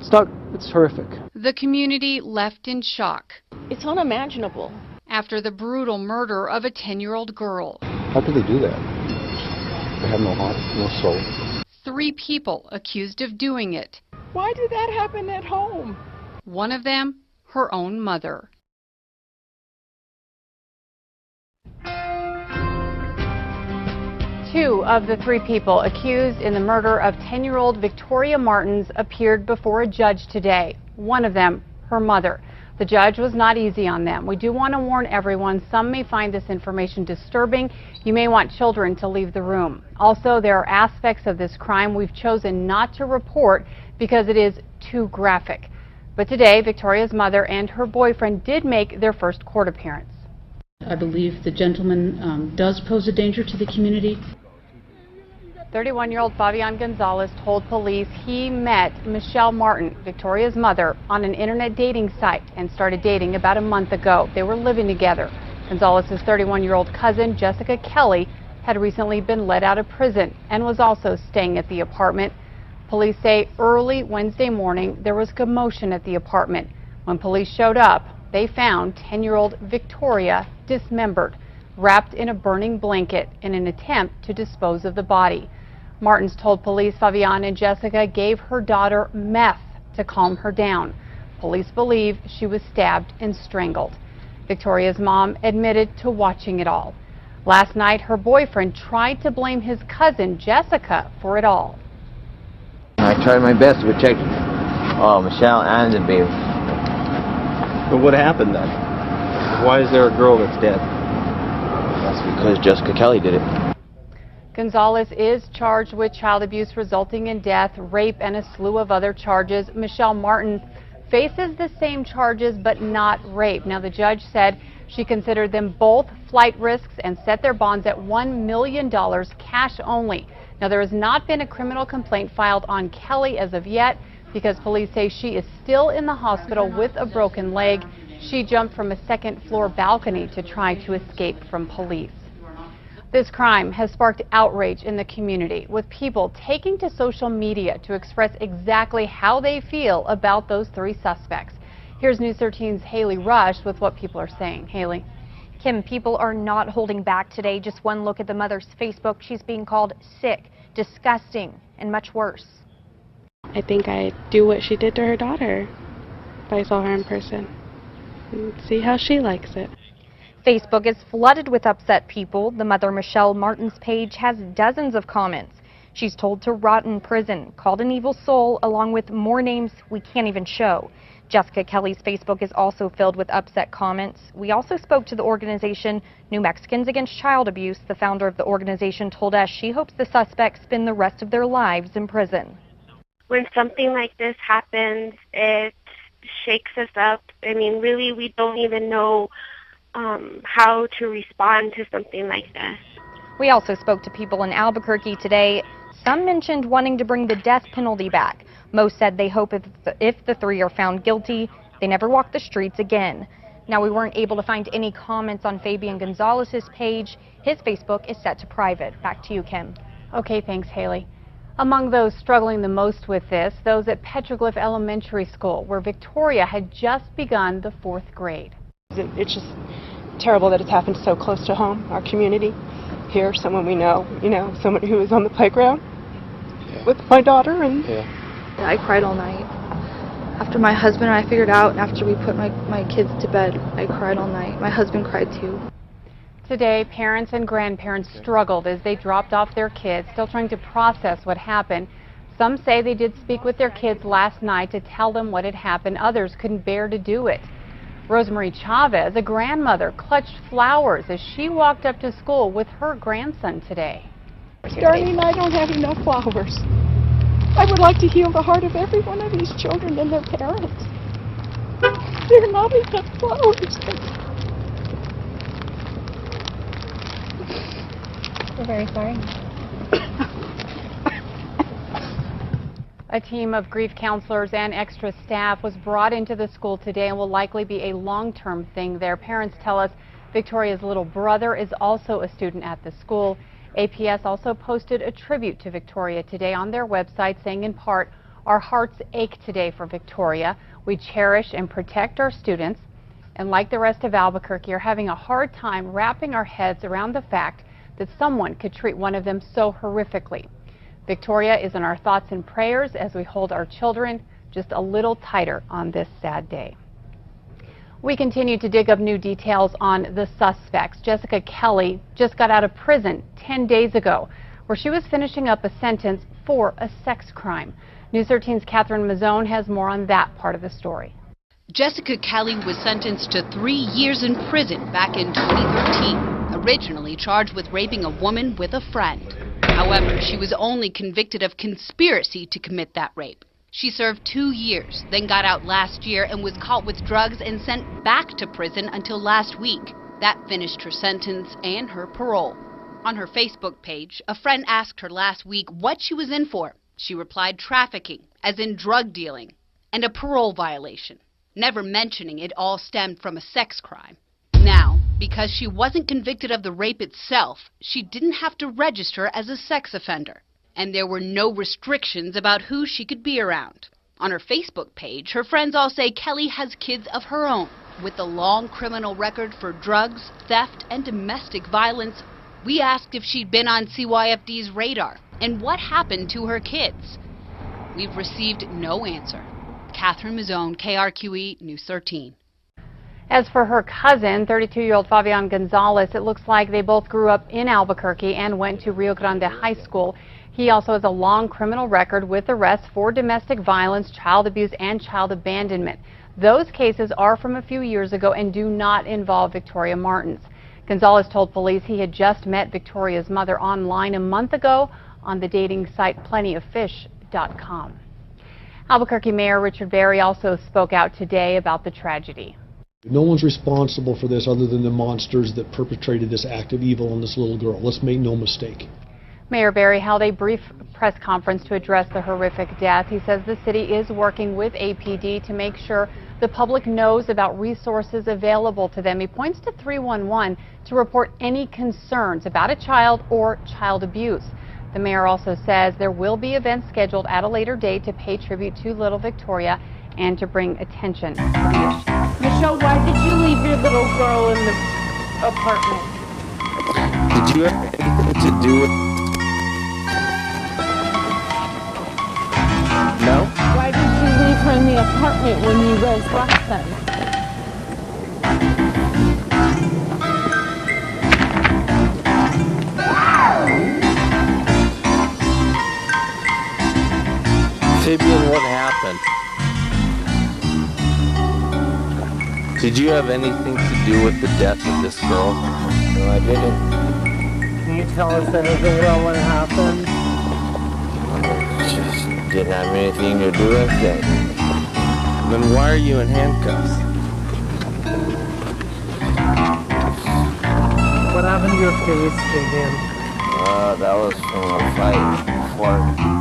It's horrific. The community left in shock. It's unimaginable. After the brutal murder of a 10-year-old girl. How could they do that? They have no heart, no soul. 3 people accused of doing it. Why did that happen at home? One of them, her own mother. Two of the 3 people accused in the murder of 10-year-old Victoria Martens appeared before a judge today. One of them, her mother. The judge was not easy on them. We do want to warn everyone, some may find this information disturbing. You may want children to leave the room. Also, there are aspects of this crime we've chosen not to report because it is too graphic. But today, Victoria's mother and her boyfriend did make their first court appearance. I believe the gentleman does pose a danger to the community. 31-year-old Fabian Gonzalez told police he met Michelle Martin, Victoria's mother, on an internet dating site and started dating about a month ago. They were living together. Gonzalez's 31-year-old cousin, Jessica Kelly, had recently been let out of prison and was also staying at the apartment. Police say early Wednesday morning there was commotion at the apartment. When police showed up, they found 10-year-old Victoria dismembered, wrapped in a burning blanket in an attempt to dispose of the body. Martins told police Fabian and Jessica gave her daughter meth to calm her down. Police believe she was stabbed and strangled. Victoria's mom admitted to watching it all. Last night, her boyfriend tried to blame his cousin, Jessica, for it all. I tried my best to protect Michelle and the baby. But what happened then? Why is there a girl that's dead? That's because Jessica Kelly did it. Gonzalez is charged with child abuse resulting in death, rape, and a slew of other charges. Michelle Martin faces the same charges but not rape. Now, the judge said she considered them both flight risks and set their bonds at $1 million cash only. Now, there has not been a criminal complaint filed on Kelly as of yet because police say she is still in the hospital with a broken leg. She jumped from a second-floor balcony to try to escape from police. This crime has sparked outrage in the community, with people taking to social media to express exactly how they feel about those 3 suspects. Here's News 13's Haley Rush with what people are saying. Haley. Kim, people are not holding back today. Just one look at the mother's Facebook. She's being called sick, disgusting, and much worse. I think I'd do what she did to her daughter if I saw her in person and see how she likes it. Facebook is flooded with upset people. The mother Michelle Martin's page has dozens of comments. She's told to rot in prison, called an evil soul, along with more names we can't even show. Jessica Kelly's Facebook is also filled with upset comments. We also spoke to the organization New Mexicans Against Child Abuse. The founder of the organization told us she hopes the suspects spend the rest of their lives in prison. When something like this happens, it shakes us up. I mean, really, we don't even know how to respond to something like this. We also spoke to people in Albuquerque today. Some mentioned wanting to bring the death penalty back. Most said they hope if the 3 are found guilty, they never walk the streets again. Now, we weren't able to find any comments on Fabian Gonzalez's page. His Facebook is set to private. Back to you, Kim. Okay, thanks, Haley. Among those struggling the most with this, those at Petroglyph Elementary School, where Victoria had just begun the 4th grade. It's just terrible that it's happened so close to home, our community. Here, someone we know, someone who was on the playground with my daughter. And I cried all night. After my husband and I figured out, and after we put my kids to bed, I cried all night. My husband cried too. Today, parents and grandparents struggled as they dropped off their kids, still trying to process what happened. Some say they did speak with their kids last night to tell them what had happened. Others couldn't bear to do it. Rosemarie Chavez, a grandmother, clutched flowers as she walked up to school with her grandson today. Darlene, I don't have enough flowers. I would like to heal the heart of every one of these children and their parents. There are not enough flowers. We're very sorry. A team of grief counselors and extra staff was brought into the school today and will likely be a long-term thing there. Parents tell us Victoria's little brother is also a student at the school. APS also posted a tribute to Victoria today on their website, saying in part, Our hearts ache today for Victoria. We cherish and protect our students, and like the rest of Albuquerque, are having a hard time wrapping our heads around the fact that someone could treat one of them so horrifically. Victoria is in our thoughts and prayers as we hold our children just a little tighter on this sad day. We continue to dig up new details on the suspects. Jessica Kelly just got out of prison 10 days ago, where she was finishing up a sentence for a sex crime. News 13's Catherine Mazzone has more on that part of the story. Jessica Kelly was sentenced to 3 years in prison back in 2013, originally charged with raping a woman with a friend. However, she was only convicted of conspiracy to commit that rape. She served 2 years, then got out last year and was caught with drugs and sent back to prison until last week. That finished her sentence and her parole. On her Facebook page, a friend asked her last week what she was in for. She replied trafficking, as in drug dealing, and a parole violation, never mentioning it all stemmed from a sex crime. Now, because she wasn't convicted of the rape itself, she didn't have to register as a sex offender. And there were no restrictions about who she could be around. On her Facebook page, her friends all say Kelly has kids of her own. With a long criminal record for drugs, theft, and domestic violence, we asked if she'd been on CYFD's radar and what happened to her kids. We've received no answer. Catherine Mazzone, KRQE News 13. As for her cousin, 32-year-old Fabian Gonzalez, it looks like they both grew up in Albuquerque and went to Rio Grande High School. He also has a long criminal record with arrests for domestic violence, child abuse, and child abandonment. Those cases are from a few years ago and do not involve Victoria Martens. Gonzalez told police he had just met Victoria's mother online a month ago on the dating site plentyoffish.com. Albuquerque Mayor Richard Berry also spoke out today about the tragedy. No one's responsible for this other than the monsters that perpetrated this act of evil on this little girl. Let's make no mistake. Mayor Berry held a brief press conference to address the horrific death. He says the city is working with APD to make sure the public knows about resources available to them. He points to 311 to report any concerns about a child or child abuse. The mayor also says there will be events scheduled at a later date to pay tribute to little Victoria and to bring attention to the issue. Michelle, why did you leave your little girl in the apartment? Did you have anything to do with... No? Why did you leave her in the apartment when you guys left them? Fabian, what happened? Did you have anything to do with the death of this girl? No, I didn't. Can you tell us anything about what happened? Just didn't have anything to do with it. Then why are you in handcuffs? What happened to your face, Fabian? That was from a fight before.